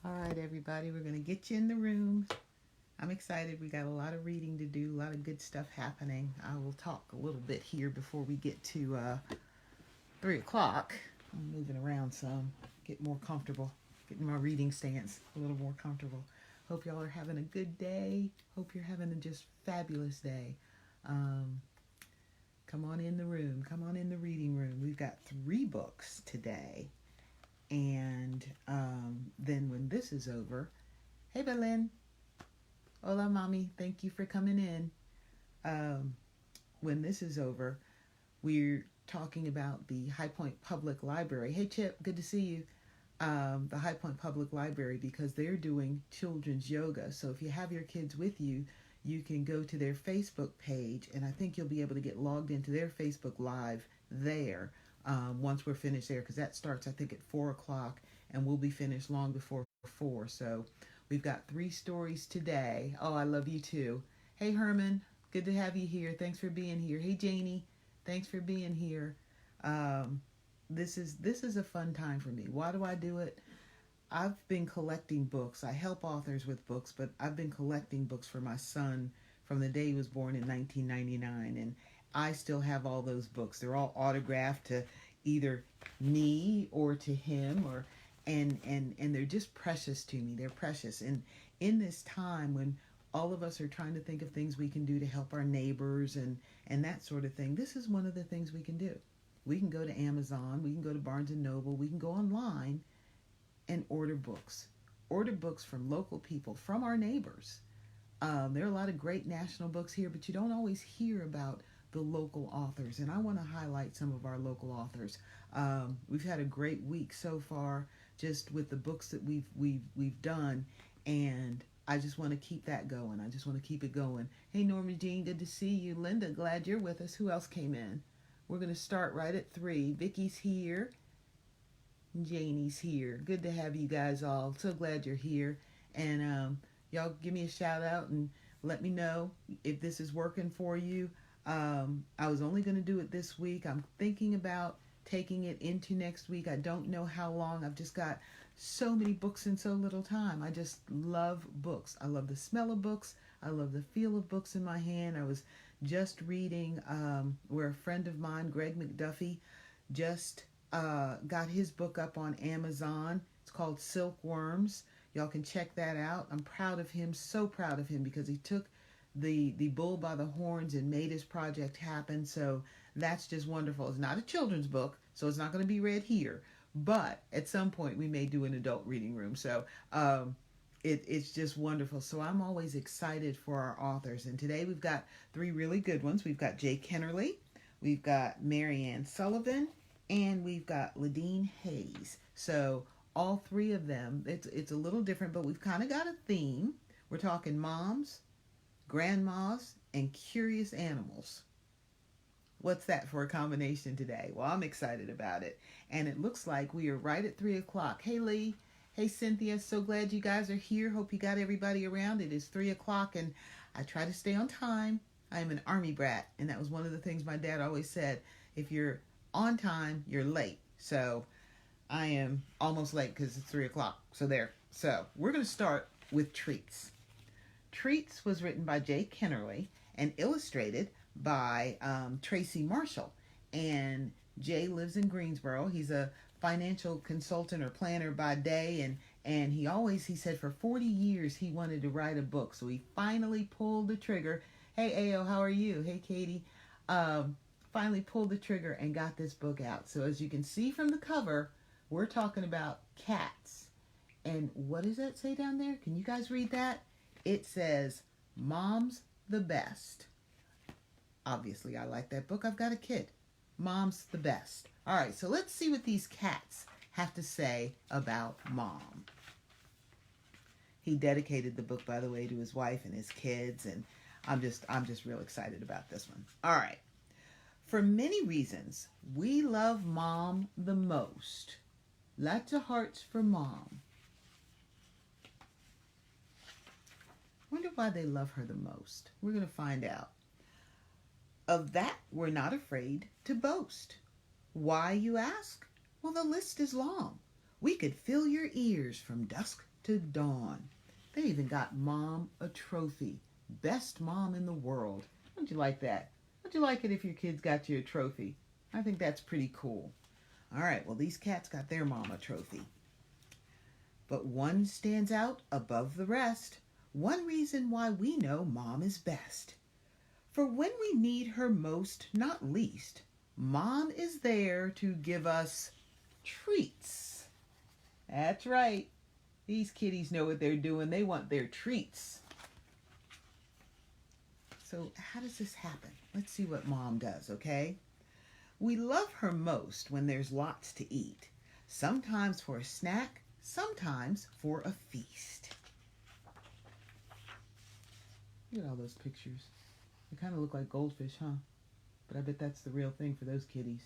All right, everybody, we're going to get you in the room. I'm excited. We got a lot of reading to do, a lot of good stuff happening. I will talk a little bit here before we get to 3 o'clock. I'm moving around some, get more comfortable, getting my reading stance a little more comfortable. Hope y'all are having a good day. Hope you're having a just fabulous day. Um, Come on in the room. Come on in the reading room. We've got 3 books today. And then when this is over, hey, Belen. Hola, mommy. Thank you for coming in. When this is over, we're talking about the High Point Public Library. Hey, Chip. Good to see you. The High Point Public Library, because they're doing children's yoga. So if you have your kids with you, you can go to their Facebook page, and I think you'll be able to get logged into their Facebook Live there once we're finished there, because that starts, I think, at 4 o'clock, and we'll be finished long before 4. So we've got 3 stories today. Oh, I love you too. Hey, Herman. Good to have you here. Thanks for being here. Hey, Janie. Thanks for being here. This is a fun time for me. Why do I do it? I've been collecting books. I help authors with books, but I've been collecting books for my son from the day he was born in 1999, and I still have all those books. They're all autographed to either me or to him, or and they're just precious to me. They're precious. And in this time when all of us are trying to think of things we can do to help our neighbors and that sort of thing, this is one of the things we can do. We can go to Amazon, we can go to Barnes and Noble, we can go online and order books. Order books from local people, from our neighbors. There are a lot of great national books here, but you don't always hear about the local authors. And I want to highlight some of our local authors. We've had a great week so far, just with the books that we've done, and I just want to keep that going. I just want to keep it going. Hey, Norma Jean, good to see you. Linda, glad you're with us. Who else came in? We're going to start right at 3. Vicky's here. Janie's here. Good to have you guys all. So glad you're here. And y'all give me a shout out and let me know if this is working for you. I was only going to do it this week. I'm thinking about taking it into next week. I don't know how long. I've just got so many books in so little time. I just love books. I love the smell of books. I love the feel of books in my hand. I was just reading where a friend of mine, Greg McDuffie, just got his book up on Amazon. It's called Silkworms. Y'all can check that out. I'm proud of him, so proud of him, because he took the bull by the horns and made his project happen. So that's just wonderful. It's not a children's book, so it's not going to be read here. But at some point we may do an adult reading room. So it's just wonderful. So I'm always excited for our authors. And today we've got 3 really good ones. We've got Jay Kenerly, we've got Maryann Sullivan, and we've got Ladene Hayes. So all 3 of them, it's a little different, but we've kind of got a theme. We're talking moms, grandmas, and curious animals. What's that for a combination today? Well, I'm excited about it. And it looks like we are right at 3 o'clock. Hey, Lee. Hey, Cynthia. So glad you guys are here. Hope you got everybody around. It is 3 o'clock, and I try to stay on time. I am an Army brat, and that was one of the things my dad always said. If you're on time, you're late. So I am almost late because it's 3 o'clock. So there. So we're going to start with Treats. Treats was written by Jay Kenerly and illustrated by Tracy Marshall. And Jay lives in Greensboro. He's a financial consultant or planner by day, and he said for 40 years he wanted to write a book. So he finally pulled the trigger. Hey, Ao, how are you? Hey, Katie. Finally pulled the trigger and got this book out. So as you can see from the cover, we're talking about cats. And what does that say down there? Can you guys read that? It says, Mom's the best. Obviously, I like that book. I've got a kid. Mom's the best. All right, so let's see what these cats have to say about Mom. He dedicated the book, by the way, to his wife and his kids, and I'm just real excited about this one. All right. For many reasons, we love Mom the most. Lots of hearts for Mom. Wonder why they love her the most. We're going to find out. Of that, we're not afraid to boast. Why, you ask? Well, the list is long. We could fill your ears from dusk to dawn. They even got Mom a trophy. Best mom in the world. Don't you like that? Don't you like it if your kids got you a trophy? I think that's pretty cool. All right, well, these cats got their mom a trophy. But one stands out above the rest. One reason why we know Mom is best. For when we need her most, not least, Mom is there to give us treats. That's right. These kitties know what they're doing. They want their treats. So how does this happen? Let's see what Mom does, okay? We love her most when there's lots to eat. Sometimes for a snack, sometimes for a feast. Look at all those pictures. They kind of look like goldfish, huh? But I bet that's the real thing for those kitties.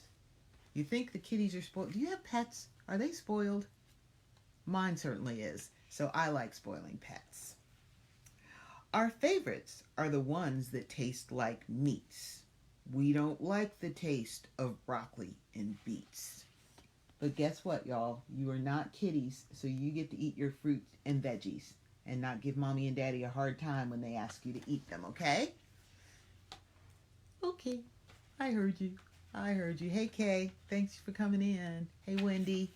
You think the kitties are spoiled? Do you have pets? Are they spoiled? Mine certainly is. So I like spoiling pets. Our favorites are the ones that taste like meats. We don't like the taste of broccoli and beets. But guess what, y'all? You are not kitties, so you get to eat your fruit and veggies and not give Mommy and Daddy a hard time when they ask you to eat them, okay? Okay, I heard you. I heard you. Hey, Kay, thanks for coming in. Hey, Wendy.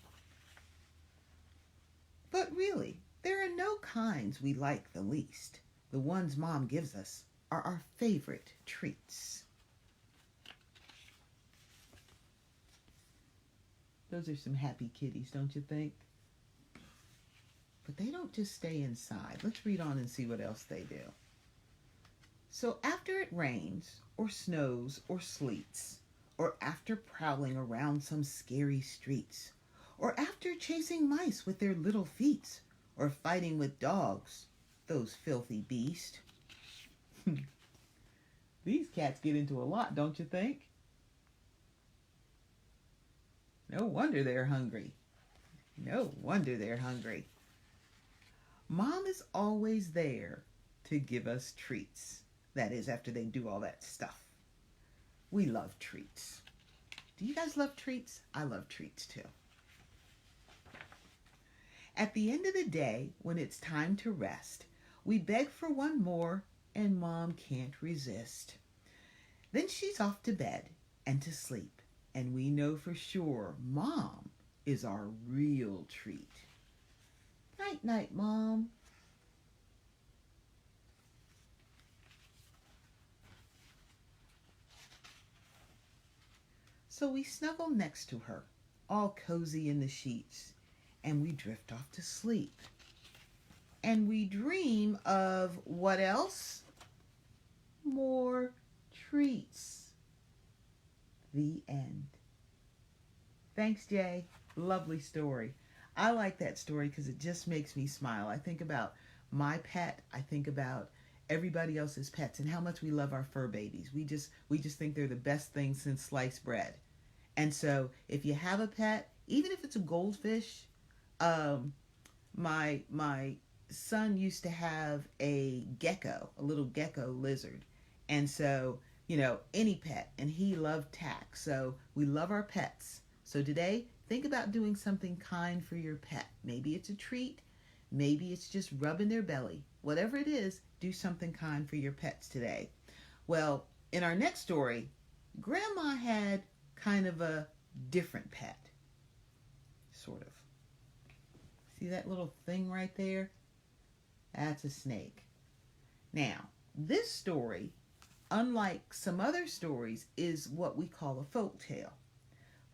But really, there are no kinds we like the least. The ones Mom gives us are our favorite treats. Those are some happy kitties, don't you think? But they don't just stay inside. Let's read on and see what else they do. So after it rains, or snows, or sleets, or after prowling around some scary streets, or after chasing mice with their little feet, or fighting with dogs, those filthy beasts. These cats get into a lot, don't you think? No wonder they're hungry. No wonder they're hungry. Mom is always there to give us treats. That is, after they do all that stuff. We love treats. Do you guys love treats? I love treats too. At the end of the day, when it's time to rest, we beg for one more, and Mom can't resist. Then she's off to bed and to sleep, and we know for sure Mom is our real treat. Night, night, Mom. So we snuggle next to her, all cozy in the sheets, and we drift off to sleep. And we dream of what else? More treats. The end. Thanks, Jay. Lovely story. I like that story because it just makes me smile. I think about my pet. I think about everybody else's pets and how much we love our fur babies. We just think they're the best thing since sliced bread. And so if you have a pet, even if it's a goldfish, my son used to have a gecko, a little gecko lizard. And so, any pet, and he loved tack. So we love our pets. So today, think about doing something kind for your pet. Maybe it's a treat. Maybe it's just rubbing their belly. Whatever it is, do something kind for your pets today. Well, in our next story, Grandma had kind of a different pet. Sort of. See that little thing right there? That's a snake. Now, this story, unlike some other stories, is what we call a folk tale.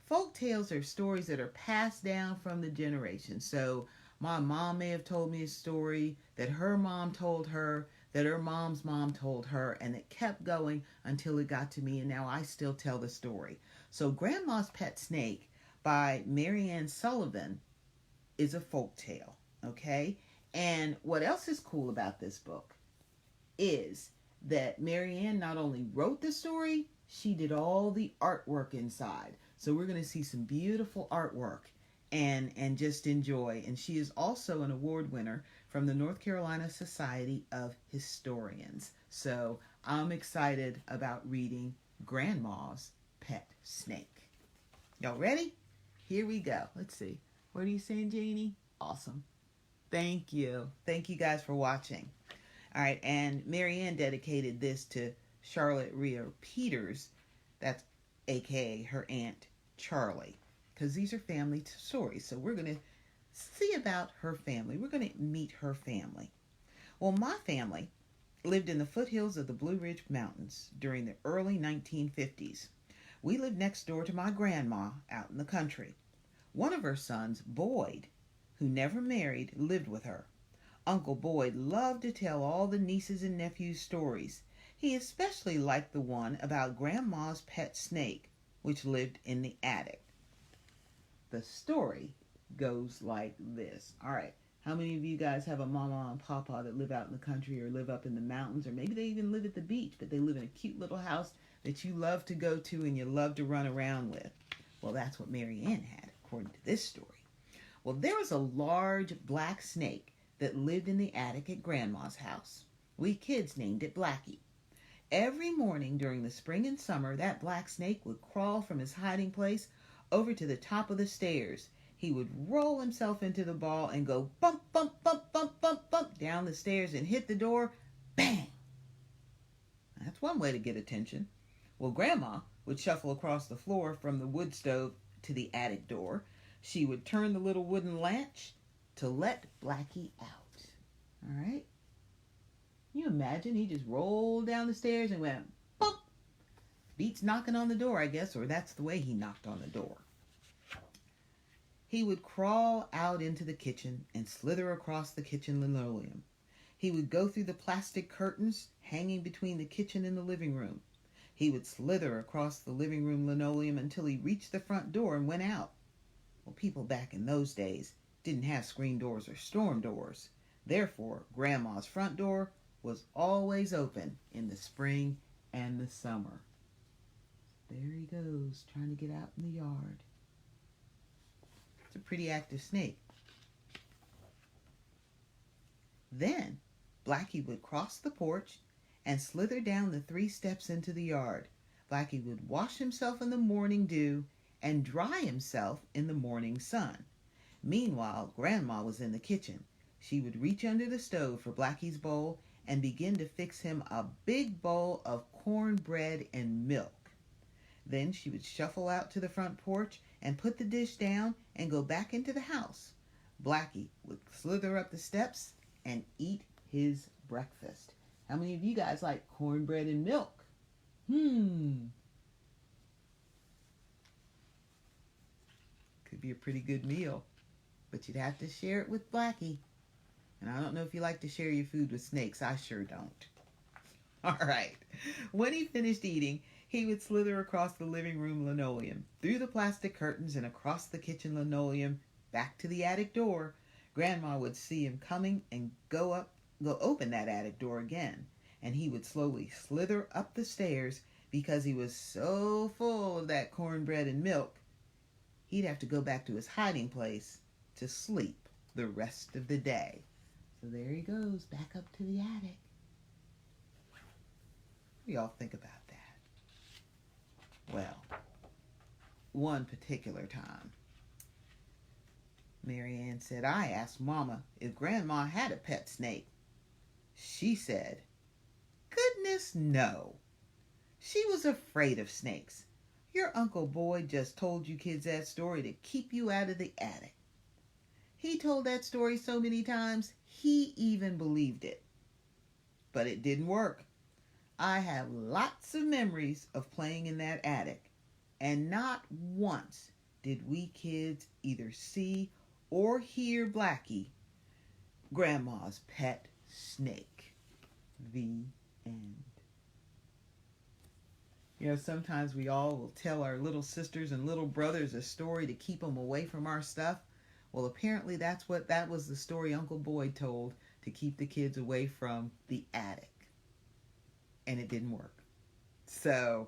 Folk tales are stories that are passed down from the generation. So my mom may have told me a story that her mom told her, that her mom's mom told her, and it kept going until it got to me, and now I still tell the story. So Grandma's Pet Snake by Maryann Sullivan is a folk tale, okay? And what else is cool about this book is that Maryann not only wrote the story, she did all the artwork inside. So we're going to see some beautiful artwork and just enjoy. And she is also an award winner from the North Carolina Society of Historians. So I'm excited about reading Grandma's Pet Snake. Y'all ready? Here we go. Let's see. What are you saying, Janie? Awesome. Thank you. Thank you guys for watching. All right, and Maryann dedicated this to Charlotte Rhea Peters. That's aka her aunt Charlie, because these are family stories. So we're going to see about her family. We're going to meet her family. Well, my family lived in the foothills of the Blue Ridge Mountains during the early 1950s. We lived next door to my grandma out in the country. One of her sons, Boyd, who never married, lived with her. Uncle Boyd loved to tell all the nieces and nephews stories. He especially liked the one about Grandma's pet snake, which lived in the attic. The story goes like this. All right, how many of you guys have a mama and papa that live out in the country or live up in the mountains, or maybe they even live at the beach, but they live in a cute little house that you love to go to and you love to run around with? Well, that's what Maryann had, according to this story. Well, there was a large black snake that lived in the attic at Grandma's house. We kids named it Blackie. Every morning during the spring and summer, that black snake would crawl from his hiding place over to the top of the stairs. He would roll himself into the ball and go bump, bump, bump, bump, bump, bump down the stairs and hit the door. Bang! That's one way to get attention. Well, Grandma would shuffle across the floor from the wood stove to the attic door. She would turn the little wooden latch to let Blackie out. All right? Can you imagine? He just rolled down the stairs and went bump. Beats knocking on the door, I guess, or that's the way he knocked on the door. He would crawl out into the kitchen and slither across the kitchen linoleum. He would go through the plastic curtains hanging between the kitchen and the living room. He would slither across the living room linoleum until he reached the front door and went out. Well, people back in those days didn't have screen doors or storm doors. Therefore, Grandma's front door was always open in the spring and the summer. There he goes, trying to get out in the yard. It's a pretty active snake. Then, Blackie would cross the porch and slither down the 3 steps into the yard. Blackie would wash himself in the morning dew and dry himself in the morning sun. Meanwhile, Grandma was in the kitchen. She would reach under the stove for Blackie's bowl and begin to fix him a big bowl of cornbread and milk. Then she would shuffle out to the front porch and put the dish down and go back into the house. Blackie would slither up the steps and eat his breakfast. How many of you guys like cornbread and milk? Could be a pretty good meal, but you'd have to share it with Blackie. And I don't know if you like to share your food with snakes. I sure don't. All right. When he finished eating, he would slither across the living room linoleum, through the plastic curtains and across the kitchen linoleum, back to the attic door. Grandma would see him coming and go open that attic door again. And he would slowly slither up the stairs because he was so full of that cornbread and milk, he'd have to go back to his hiding place to sleep the rest of the day. So there he goes, back up to the attic. What do y'all think about that? Well, one particular time, Maryann said, I asked Mama if Grandma had a pet snake. She said, goodness no. She was afraid of snakes. Your Uncle Boyd just told you kids that story to keep you out of the attic. He told that story so many times, he even believed it. But it didn't work. I have lots of memories of playing in that attic, and not once did we kids either see or hear Blackie, Grandma's pet snake. The end. You know, sometimes we all will tell our little sisters and little brothers a story to keep them away from our stuff. Well, apparently that was the story Uncle Boyd told to keep the kids away from the attic. And it didn't work. So,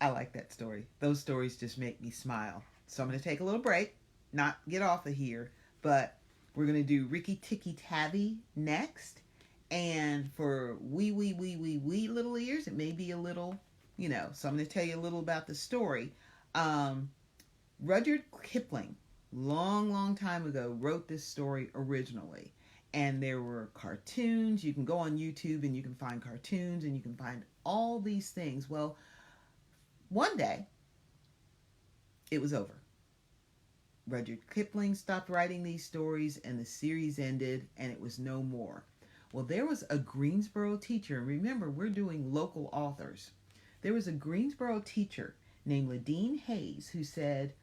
I like that story. Those stories just make me smile. So I'm going to take a little break, not get off of here, but we're going to do Rikki, Tikki, Tavi next. And for wee little ears, it may be a little, so I'm going to tell you a little about the story. Rudyard Kipling, long time ago, wrote this story originally. And there were cartoons. You can go on YouTube and you can find cartoons and you can find all these things. Well, one day, it was over. Rudyard Kipling stopped writing these stories and the series ended and it was no more. Well, there was a Greensboro teacher, and remember, we're doing local authors. There was a Greensboro teacher named Ladene Hayes who said,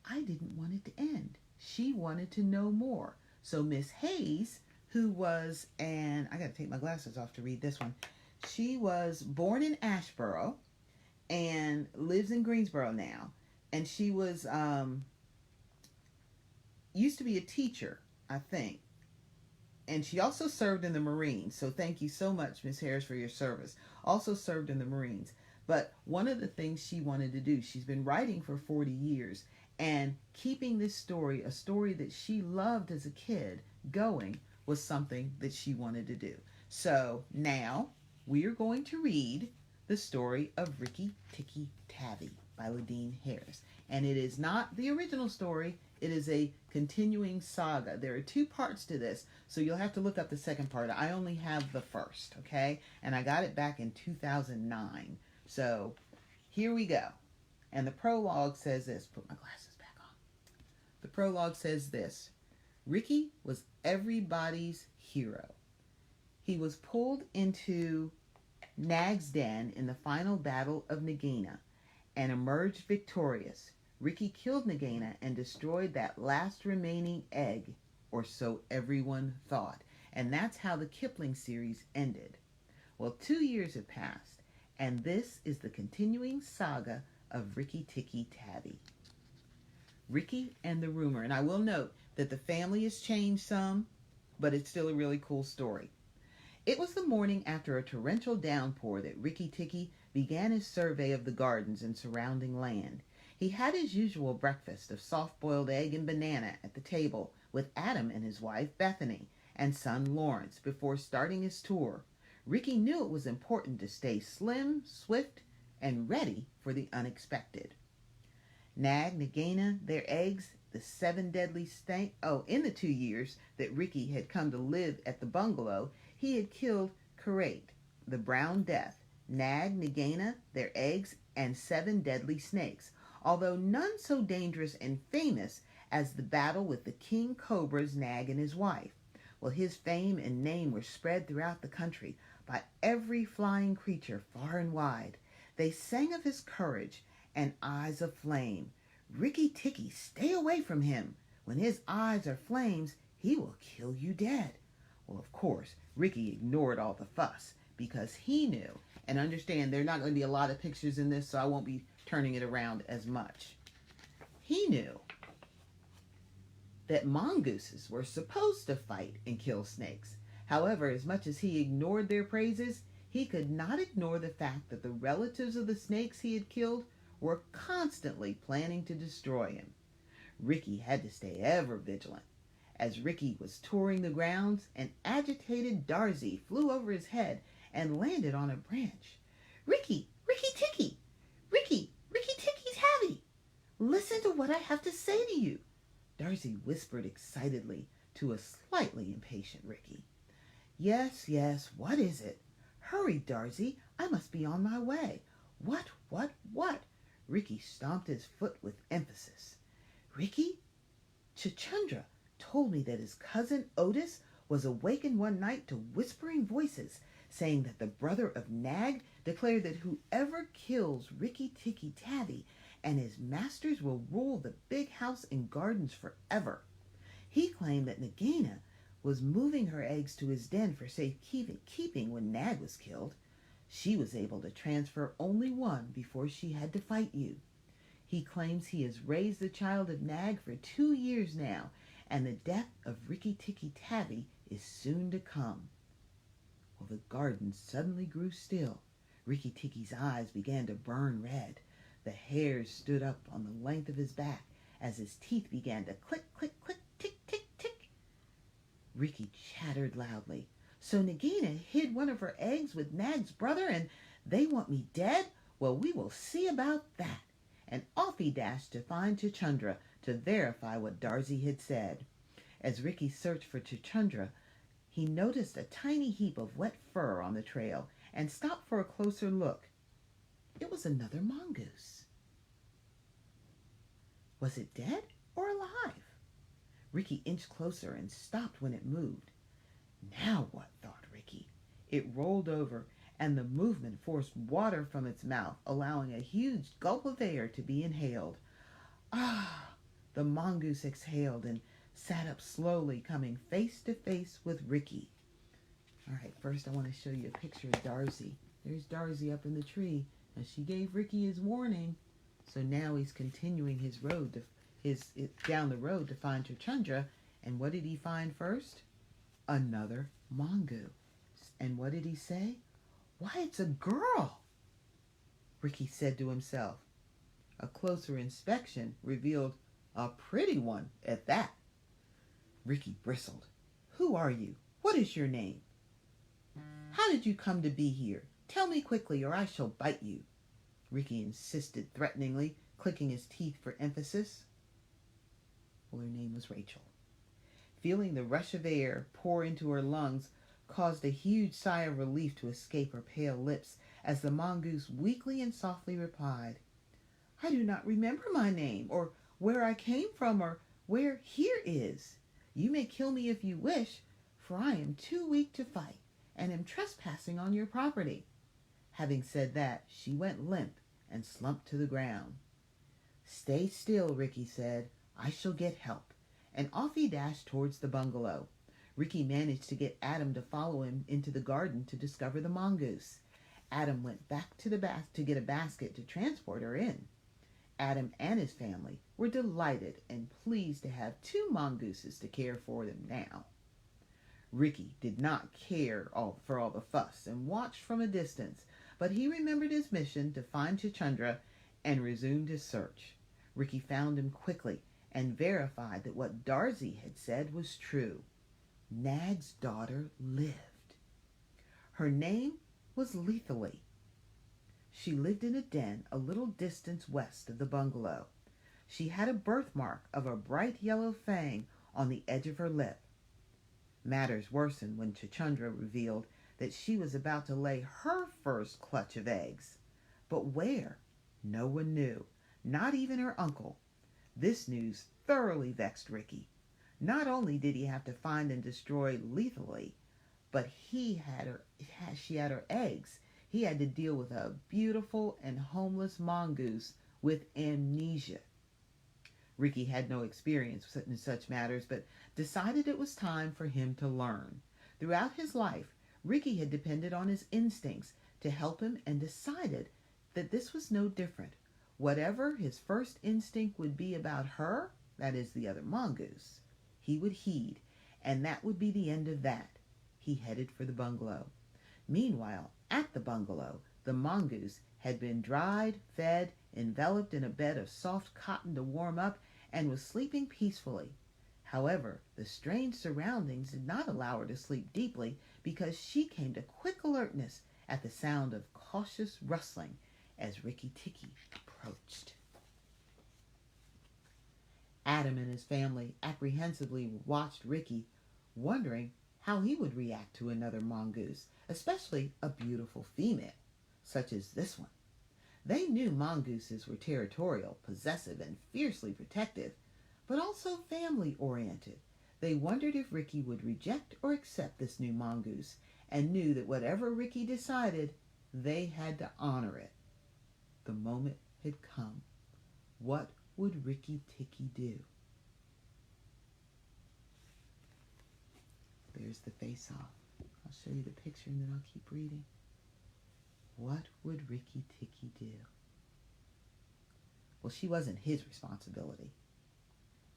I didn't want it to end. She wanted to know more. So Miss Hayes, who was, and I got to take my glasses off to read this one. She was born in Asheboro and lives in Greensboro now. And she was, used to be a teacher, I think. And she also served in the Marines. So thank you so much, Miss Harris, for your service. Also served in the Marines. But one of the things she wanted to do, she's been writing for 40 years and keeping this story, a story that she loved as a kid, going was something that she wanted to do. So now we are going to read the story of Rikki, Tikki, Tavi by Ladene Harris. And it is not the original story. It is a continuing saga. There are 2 parts to this, so you'll have to look up the second part. I only have the first, okay? And I got it back in 2009. So here we go. And the prologue says this. Put my glasses back on. The prologue says this. Rikki was everybody's hero. He was pulled into Nag's den in the final battle of Nagina and emerged victorious. Rikki killed Nagina and destroyed that last remaining egg, or so everyone thought. And that's how the Kipling series ended. Well, 2 years have passed, and this is the continuing saga of Rikki, Tikki, Tavi. Rikki and the Rumor. And I will note that the family has changed some, but it's still a really cool story. It was the morning after a torrential downpour that Rikki Tikki began his survey of the gardens and surrounding land. He had his usual breakfast of soft-boiled egg and banana at the table with Adam and his wife Bethany and son Lawrence before starting his tour. Rikki knew it was important to stay slim, swift, and ready for the unexpected. Nag, Nagina, their eggs, the 7 deadly snake. Oh, in the 2 years that Rikki had come to live at the bungalow, he had killed Karate, the Brown Death, Nag, Nagina, their eggs, and 7 deadly snakes, although none so dangerous and famous as the battle with the king cobras, Nag and his wife. Well, his fame and name were spread throughout the country by every flying creature far and wide. They sang of his courage and eyes of flame. Rikki Tikki, stay away from him. When his eyes are flames, he will kill you dead. Well, of course, Rikki ignored all the fuss because he knew, and understand there are not going to be a lot of pictures in this, so I won't be turning it around as much. He knew that mongooses were supposed to fight and kill snakes. However, as much as he ignored their praises, he could not ignore the fact that the relatives of the snakes he had killed were constantly planning to destroy him. Rikki had to stay ever vigilant. As Rikki was touring the grounds, an agitated Darzy flew over his head and landed on a branch. Rikki, Rikki Tikki, Rikki, Rikki Tikki Tavi, listen to what I have to say to you, Darzy whispered excitedly to a slightly impatient Rikki. Yes, what is it? Hurry, Darzy, I must be on my way. What? Rikki stomped his foot with emphasis. Rikki, Chuchundra told me that his cousin Otis was awakened one night to whispering voices, saying that the brother of Nag declared that whoever kills Rikki Tikki Tavi and his masters will rule the big house and gardens forever. He claimed that Nagina was moving her eggs to his den for safekeeping when Nag was killed. She was able to transfer only one before she had to fight you. He claims he has raised the child of Nag for 2 years now, and the death of Rikki Tikki Tavi is soon to come. Well, the garden suddenly grew still. Rikki Tikki's eyes began to burn red. The hairs stood up on the length of his back as his teeth began to click, click, click, tick, tick, tick. Rikki chattered loudly. So Nagina hid one of her eggs with Nag's brother and they want me dead? Well, we will see about that. and off he dashed to find Chuchundra to verify what Darcy had said. As Rikki searched for Chuchundra, he noticed a tiny heap of wet fur on the trail and stopped for a closer look. It was another mongoose. Was it dead or alive? Rikki inched closer and stopped when it moved. Now what, thought Rikki. It rolled over, and the movement forced water from its mouth, allowing a huge gulp of air to be inhaled. Ah! The mongoose exhaled and sat up slowly, coming face to face with Rikki. All right, first I want to show you a picture of Darcy. There's Darcy up in the tree, and she gave Rikki his warning. So now he's continuing his road down the road to find Chuchundra. And what did he find first? Another mongoose. And what did he say? Why, it's a girl, Rikki said to himself. A closer inspection revealed a pretty one at that. Rikki bristled. Who are you? What is your name? How did you come to be here? Tell me quickly, or I shall bite you, Rikki insisted threateningly, clicking his teeth for emphasis. Well, her name was Rachel. Feeling the rush of air pour into her lungs caused a huge sigh of relief to escape her pale lips as the mongoose weakly and softly replied, I do not remember my name, or where I came from, or where here is. You may kill me if you wish, for I am too weak to fight, and am trespassing on your property. Having said that, she went limp and slumped to the ground. Stay still, Rikki said. I shall get help. And off he dashed towards the bungalow. Rikki managed to get Adam to follow him into the garden to discover the mongoose. Adam went back to the to get a basket to transport her in. Adam and his family were delighted and pleased to have two mongooses to care for them now. Rikki did not care for all the fuss and watched from a distance, but he remembered his mission to find Chuchundra and resumed his search. Rikki found him quickly and verified that what Darcy had said was true. Nag's daughter lived. Her name was Lethalie. She lived in a den a little distance west of the bungalow. She had a birthmark of a bright yellow fang on the edge of her lip. Matters worsened when Chuchundra revealed that she was about to lay her first clutch of eggs. But where? No one knew, not even her uncle. This news thoroughly vexed Rikki. Not only did he have to find and destroy Lethalie, but she had her eggs. He had to deal with a beautiful and homeless mongoose with amnesia. Rikki had no experience in such matters, but decided it was time for him to learn. Throughout his life, Rikki had depended on his instincts to help him and decided that this was no different. Whatever his first instinct would be about her, that is the other mongoose, he would heed, and that would be the end of that. He headed for the bungalow. Meanwhile, at the bungalow, the mongoose had been dried, fed, enveloped in a bed of soft cotton to warm up, and was sleeping peacefully. However, the strange surroundings did not allow her to sleep deeply because she came to quick alertness at the sound of cautious rustling as Rikki Tikki approached. Adam and his family apprehensively watched Rikki, wondering how he would react to another mongoose, especially a beautiful female, such as this one. They knew mongooses were territorial, possessive, and fiercely protective, but also family-oriented. They wondered if Rikki would reject or accept this new mongoose, and knew that whatever Rikki decided, they had to honor it. The moment had come. What would Rikki Tikki do? There's the face-off. I'll show you the picture and then I'll keep reading. What would Rikki Tikki do? Well, she wasn't his responsibility.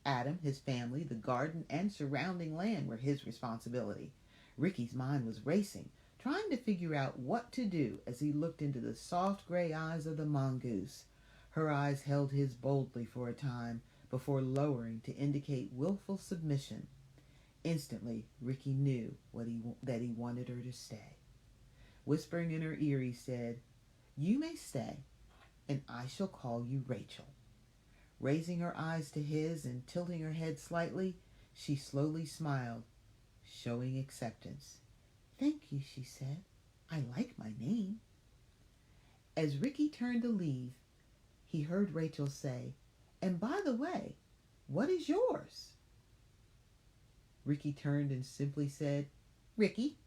Adam, his family, the garden, and surrounding land were his responsibility. Rikki's mind was racing, trying to figure out what to do as he looked into the soft gray eyes of the mongoose. Her eyes held his boldly for a time before lowering to indicate willful submission. Instantly, Rikki knew that he wanted her to stay. Whispering in her ear, he said, "You may stay, and I shall call you Rachel." Raising her eyes to his and tilting her head slightly, she slowly smiled, showing acceptance. "Thank you," she said. "I like my name." As Rikki turned to leave, he heard Rachel say, "And by the way, what is yours?" Rikki turned and simply said, "Rikki."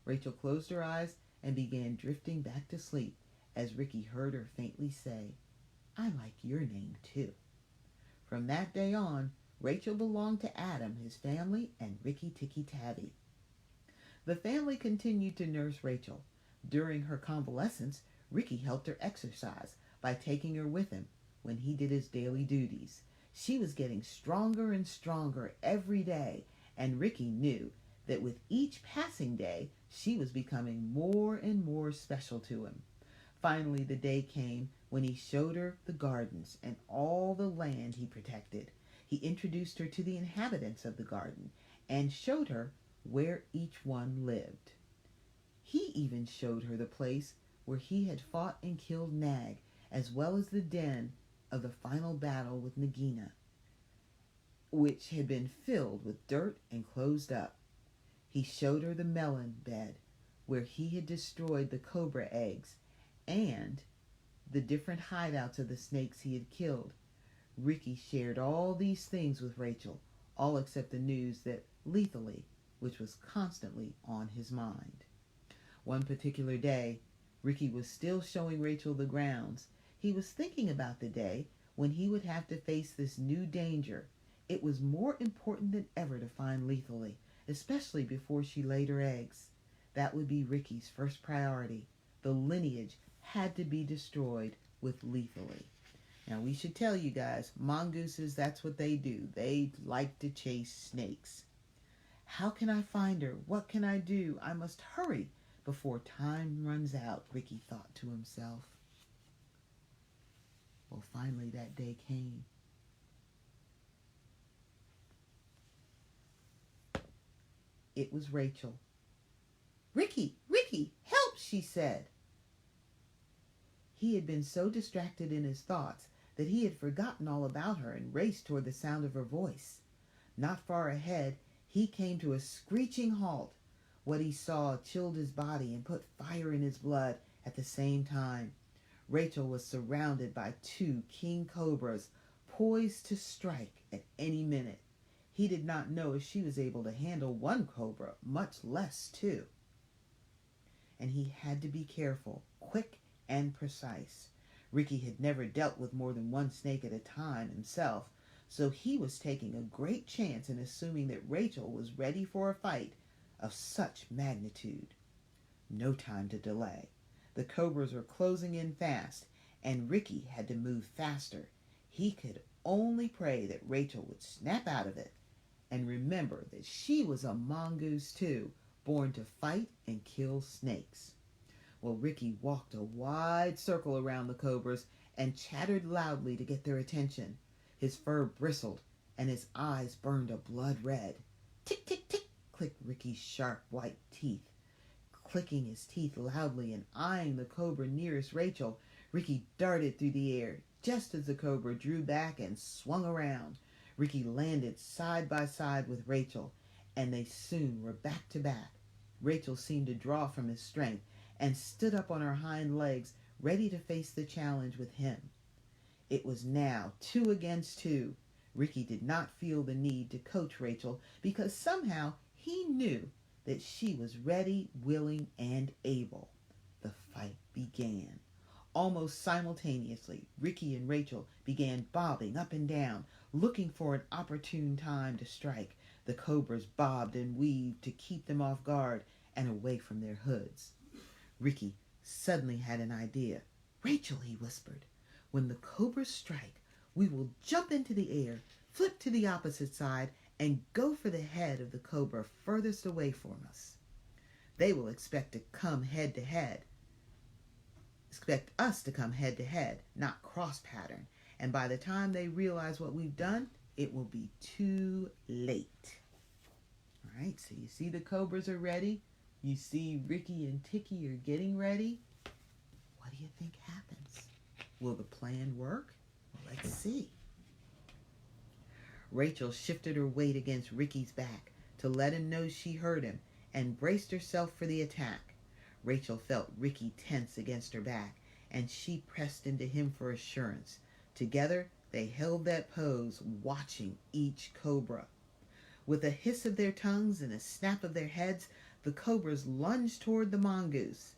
Rachel closed her eyes and began drifting back to sleep as Rikki heard her faintly say, "I like your name too." From that day on, Rachel belonged to Adam, his family, and Rikki, Tikki, Tavi. The family continued to nurse Rachel. During her convalescence, Rikki helped her exercise by taking her with him when he did his daily duties. She was getting stronger and stronger every day, and Rikki knew that with each passing day, she was becoming more and more special to him. Finally, the day came when he showed her the gardens and all the land he protected. He introduced her to the inhabitants of the garden and showed her where each one lived. He even showed her the place where he had fought and killed Nag, as well as the den of the final battle with Nagina, which had been filled with dirt and closed up. He showed her the melon bed where he had destroyed the cobra eggs and the different hideouts of the snakes he had killed. Rikki shared all these things with Rachel, all except the news that lethally, which was constantly on his mind. One particular day, Rikki was still showing Rachel the grounds. He was thinking about the day when he would have to face this new danger. It was more important than ever to find lethally, especially before she laid her eggs. That would be Rikki's first priority. The lineage had to be destroyed with lethally. Now, we should tell you guys, mongooses, that's what they do. They like to chase snakes. How can I find her? What can I do? I must hurry before time runs out, Rikki thought to himself. Well, finally that day came. It was Rachel. "Rikki, Rikki, help," she said. He had been so distracted in his thoughts that he had forgotten all about her and raced toward the sound of her voice. Not far ahead, he came to a screeching halt. What he saw chilled his body and put fire in his blood at the same time. Rachel was surrounded by 2 king cobras, poised to strike at any minute. He did not know if she was able to handle 1 cobra, much less 2. And he had to be careful, quick and precise. Rikki had never dealt with more than 1 snake at a time himself, so he was taking a great chance in assuming that Rachel was ready for a fight of such magnitude. No time to delay. The cobras were closing in fast, and Rikki had to move faster. He could only pray that Rachel would snap out of it and remember that she was a mongoose too, born to fight and kill snakes. Well, Rikki walked a wide circle around the cobras and chattered loudly to get their attention. His fur bristled and his eyes burned a blood red. Tick, tick, tick, clicked Rikki's sharp white teeth. Clicking his teeth loudly and eyeing the cobra nearest Rachel, Rikki darted through the air just as the cobra drew back and swung around. Rikki landed side by side with Rachel, and they soon were back to back. Rachel seemed to draw from his strength and stood up on her hind legs, ready to face the challenge with him. It was now 2 against 2. Rikki did not feel the need to coach Rachel because somehow he knew that she was ready, willing, and able. The fight began. Almost simultaneously, Rikki and Rachel began bobbing up and down, looking for an opportune time to strike. The cobras bobbed and weaved to keep them off guard and away from their hoods. Rikki suddenly had an idea. "Rachel," he whispered, "when the cobras strike, we will jump into the air, flip to the opposite side, and go for the head of the cobra furthest away from us. They will expect us to come head to head, not cross pattern. And by the time they realize what we've done, it will be too late." All right, so you see the cobras are ready. You see Rikki and Tikki are getting ready. What do you think happens? Will the plan work? Let's see. Rachel shifted her weight against Rikki's back to let him know she heard him and braced herself for the attack. Rachel felt Rikki tense against her back, and she pressed into him for assurance. Together, they held that pose, watching each cobra. With a hiss of their tongues and a snap of their heads, the cobras lunged toward the mongoose.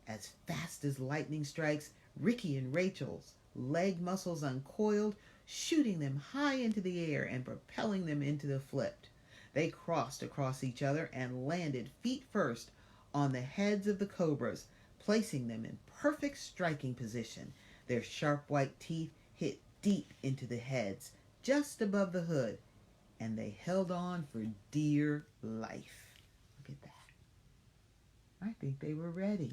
As fast as lightning strikes, Rikki and Rachel's leg muscles uncoiled, shooting them high into the air and propelling them into the flip. They crossed across each other and landed feet first on the heads of the cobras, placing them in perfect striking position. Their sharp white teeth hit deep into the heads, just above the hood, and they held on for dear life. Look at that. I think they were ready.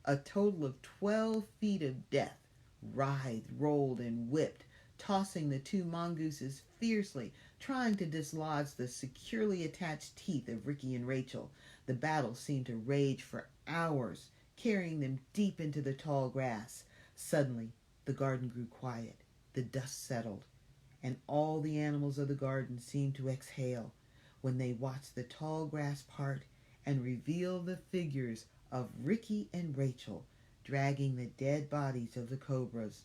A total of 12 feet of death writhed, rolled, and whipped, tossing the two mongooses fiercely, trying to dislodge the securely attached teeth of Rikki and Rachel. The battle seemed to rage for hours, carrying them deep into the tall grass. Suddenly, the garden grew quiet. The dust settled, and all the animals of the garden seemed to exhale when they watched the tall grass part and reveal the figures of Rikki and Rachel dragging the dead bodies of the cobras.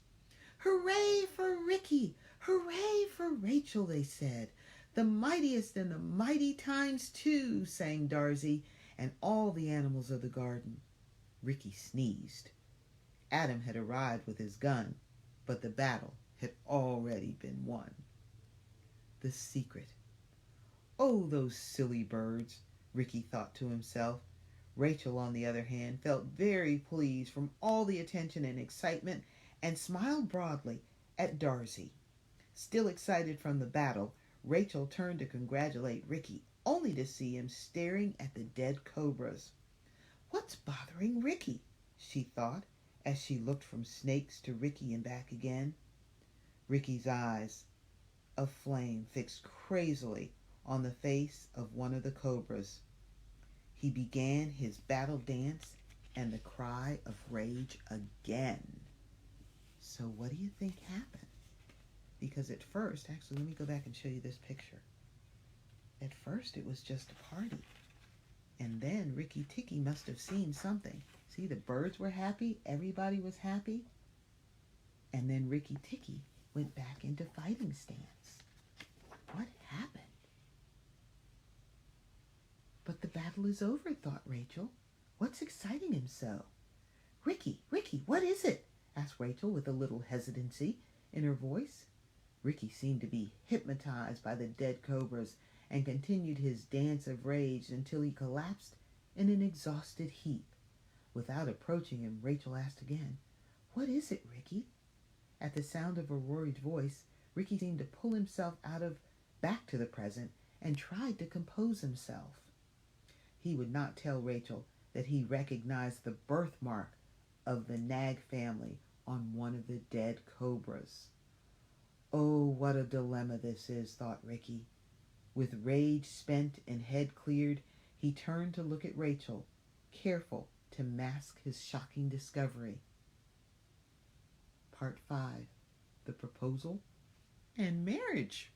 "Hooray for Rikki! Hooray for Rachel," they said. "The mightiest and the mighty times two," sang Darzee and all the animals of the garden. Rikki sneezed. Adam had arrived with his gun, but the battle had already been won. The secret. Oh, those silly birds, Rikki thought to himself. Rachel, on the other hand, felt very pleased from all the attention and excitement and smiled broadly at Darzee. Still excited from the battle, Rachel turned to congratulate Rikki, only to see him staring at the dead cobras. "What's bothering Rikki?" she thought, as she looked from snakes to Rikki and back again. Rikki's eyes of flame fixed crazily on the face of one of the cobras. He began his battle dance and the cry of rage again. So what do you think happened? Because at first, actually, let me go back and show you this picture. At first, it was just a party. And then Rikki Tikki must have seen something. See, the birds were happy. Everybody was happy. And then Rikki Tikki went back into fighting stance. What happened? But the battle is over, thought Rachel. What's exciting him so? "Rikki, Rikki, what is it?" asked Rachel with a little hesitancy in her voice. Rikki seemed to be hypnotized by the dead cobras and continued his dance of rage until he collapsed in an exhausted heap. Without approaching him, Rachel asked again, "What is it, Rikki?" At the sound of Aurora's voice, Rikki seemed to pull himself back to the present and tried to compose himself. He would not tell Rachel that he recognized the birthmark of the Nag family on one of the dead cobras. Oh, what a dilemma this is, thought Rikki. With rage spent and head cleared, he turned to look at Rachel, careful to mask his shocking discovery. Part 5. The Proposal and Marriage.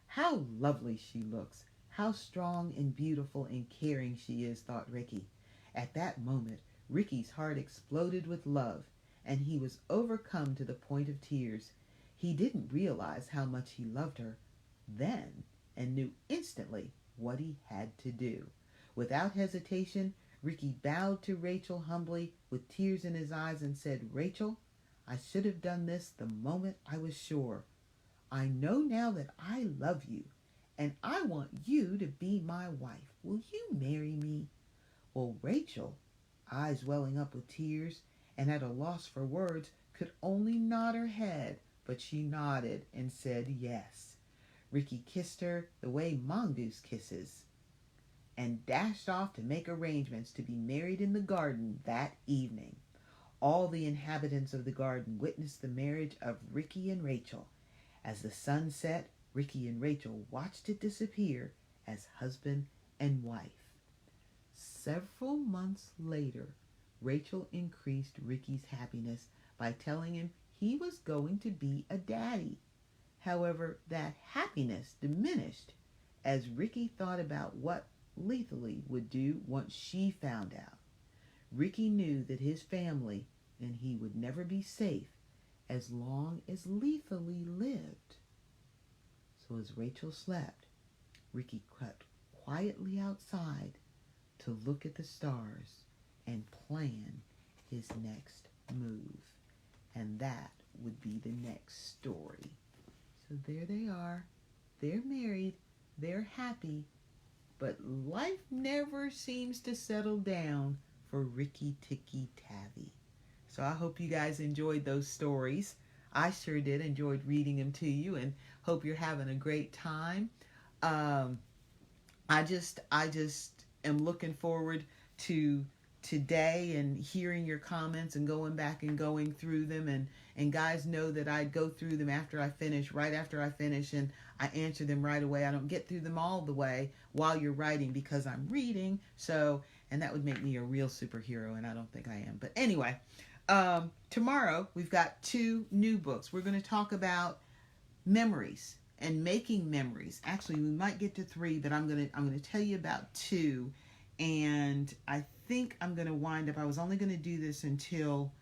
How lovely she looks. How strong and beautiful and caring she is, thought Rikki. At that moment, Rikki's heart exploded with love, and he was overcome to the point of tears. He didn't realize how much he loved her then, and knew instantly what he had to do. Without hesitation, Rikki bowed to Rachel humbly with tears in his eyes and said, "Rachel, I should have done this the moment I was sure. I know now that I love you, and I want you to be my wife. Will you marry me?" Well, Rachel, eyes welling up with tears and at a loss for words, could only nod her head, but she nodded and said yes. Rikki kissed her the way mongoose kisses and dashed off to make arrangements to be married in the garden that evening. All the inhabitants of the garden witnessed the marriage of Rikki and Rachel. As the sun set, Rikki and Rachel watched it disappear as husband and wife. Several months later, Rachel increased Rikki's happiness by telling him he was going to be a daddy. However, that happiness diminished as Rikki thought about what Lethe would do once she found out. Rikki knew that his family and he would never be safe as long as Lethe lived. So as Rachel slept, Rikki crept quietly outside to look at the stars and plan his next move. And that would be the next story. So there they are. They're married. They're happy. But life never seems to settle down for Rikki, Tikki, Tavi. So I hope you guys enjoyed those stories. I sure did. Enjoyed reading them to you and hope you're having a great time. I just am looking forward to today and hearing your comments and going back and going through them, and guys know that I go through them after I finish, right after I finish, and I answer them right away. I don't get through them all the way while you're writing because I'm reading, so, and that would make me a real superhero, and I don't think I am. But anyway, tomorrow we've got 2 new books. We're going to talk about memories and making memories. Actually, we might get to 3, but I'm gonna tell you about 2, and I think I'm going to wind up. I was only going to do this until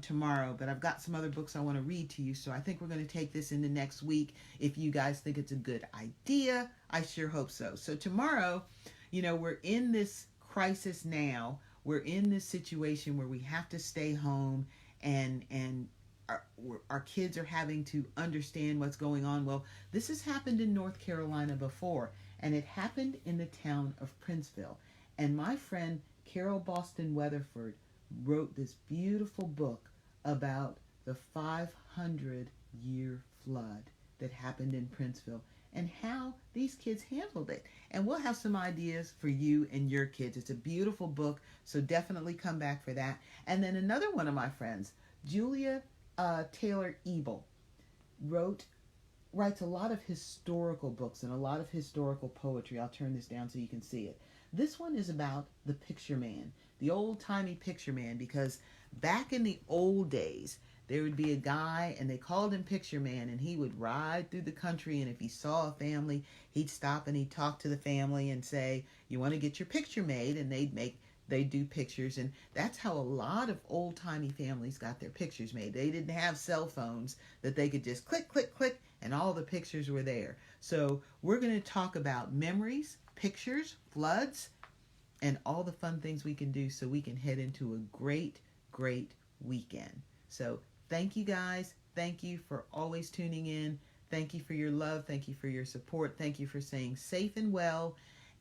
tomorrow, but I've got some other books I want to read to you, so I think we're going to take this into next week. If you guys think it's a good idea, I sure hope so. So tomorrow, we're in this crisis now. We're in this situation where we have to stay home, and our kids are having to understand what's going on. Well, this has happened in North Carolina before, and it happened in the town of Princeville. And my friend Carol Boston Weatherford wrote this beautiful book about the 500-year flood that happened in Princeville and how these kids handled it. And we'll have some ideas for you and your kids. It's a beautiful book, so definitely come back for that. And then another one of my friends, Julia Taylor Ebel, writes a lot of historical books and a lot of historical poetry. I'll turn this down so you can see it. This one is about the picture man, the old-timey picture man, because back in the old days, there would be a guy, and they called him Picture Man, and he would ride through the country, and if he saw a family, he'd stop and he'd talk to the family and say, you want to get your picture made, and they'd do pictures, and that's how a lot of old-timey families got their pictures made. They didn't have cell phones that they could just click, click, click, and all the pictures were there. So we're going to talk about memories, pictures, floods, and all the fun things we can do so we can head into a great, great weekend. So thank you guys. Thank you for always tuning in. Thank you for your love. Thank you for your support. Thank you for staying safe and well.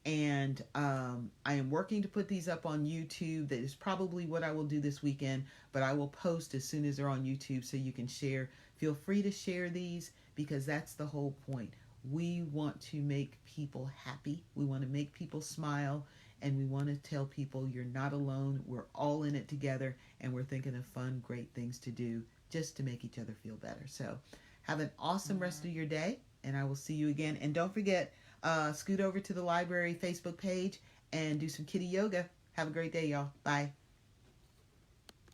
And I am working to put these up on YouTube. That is probably what I will do this weekend, but I will post as soon as they're on YouTube so you can share. Feel free to share these because that's the whole point. We want to make people happy. We want to make people smile. And we want to tell people you're not alone. We're all in it together. And we're thinking of fun, great things to do just to make each other feel better. So have an awesome rest of your day. And I will see you again. And don't forget, scoot over to the library Facebook page and do some kitty yoga. Have a great day, y'all. Bye.